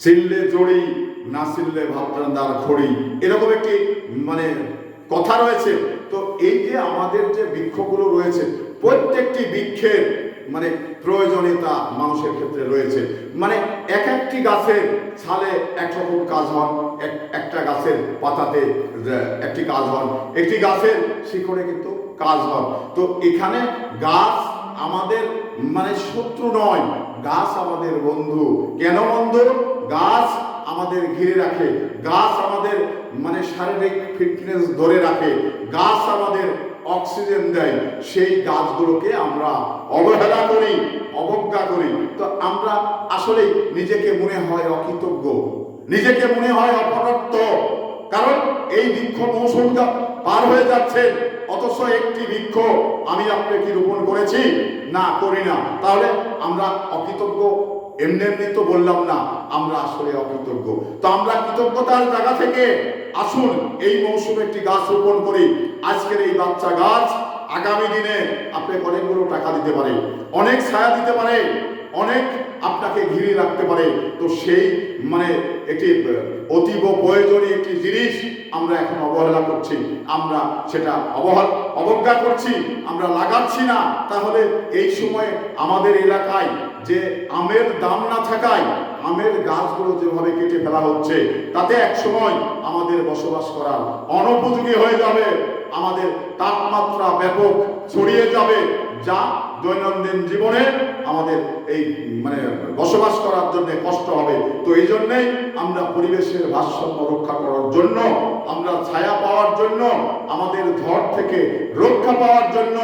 চিনলে জড়ি, না চিনলে ভাত রান্নার খড়ি, এরকম একটি মানে কথা রয়েছে। তো এই যে আমাদের যে বৃক্ষগুলো রয়েছে, প্রত্যেকটি বৃক্ষের মানে প্রয়োজনীয়তা মানুষের ক্ষেত্রে রয়েছে। মানে এক একটি গাছের ছালে একরকম কাজ হন, একটা গাছের পাতাতে একটি কাজ হন, একটি গাছের শিকড়ে কিন্তু কাজ হন। তো এখানে গাছ আমাদের মানে শত্রু নয়, গাছ আমাদের বন্ধু। কেন বন্ধু? গাছ আমাদের ঘিরে রাখে, গাছ আমাদের মানে শারীরিক ফিটনেস ধরে রাখে, গাছ আমাদের অক্সিজেন দেয়। সেই গাছগুলোকে আমরা অবহেলা করি, অবজ্ঞা করি। তো আমরা আসলে নিজেকে মনে হয় অকৃতজ্ঞ, নিজেকে মনে হয় অপদার্থ। কারণ এই বৃক্ষ মৌসুম পার হয়ে যাচ্ছে, অথচ একটি বৃক্ষ আমি আপনাকে রোপণ করেছি না, করি না। তাহলে আমরা অকৃতজ্ঞ এমনি এমনি তো বললাম না, আমরা আসলে অকৃতজ্ঞ। তো আমরা কৃতজ্ঞতার জায়গা থেকে আসুন এই মৌসুমে একটি গাছ রোপণ করি। আজকের এই বাচ্চা গাছ আগামী দিনে আপনাকে অনেকগুলো টাকা দিতে পারে, অনেক ছায়া দিতে পারে, অনেক আপনাকে ঘিরে রাখতে পারে। তো সেই মানে একটি অতীব প্রয়োজনীয় একটি জিনিস আমরা এখন অবহেলা করছি, আমরা সেটা অবজ্ঞা করছি, আমরা লাগাচ্ছি না। তাহলে এই সময় আমাদের এলাকায় যে আমের দাম না থাকায় আমের গাছগুলো যেভাবে কেটে ফেলা হচ্ছে, তাতে এক সময় আমাদের বসবাস করার অনুপযোগী হয়ে যাবে, আমাদের তাপমাত্রা ব্যাপক ছড়িয়ে যাবে, যা দৈনন্দিন জীবনে আমাদের এই মানে বসবাস করার জন্য কষ্ট হবে। তো এই জন্যেই আমরা পরিবেশের ভারসাম্য রক্ষা করার জন্য, আমরা ছায়া পাওয়ার জন্য, আমাদের ঝড় থেকে রক্ষা পাওয়ার জন্য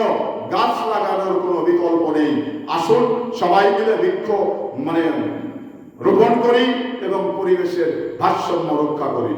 গাছ লাগানোর কোনো বিকল্প নেই। আসুন সবাই মিলে বৃক্ষ মানে রোপণ করি এবং পরিবেশের ভারসাম্য রক্ষা করি।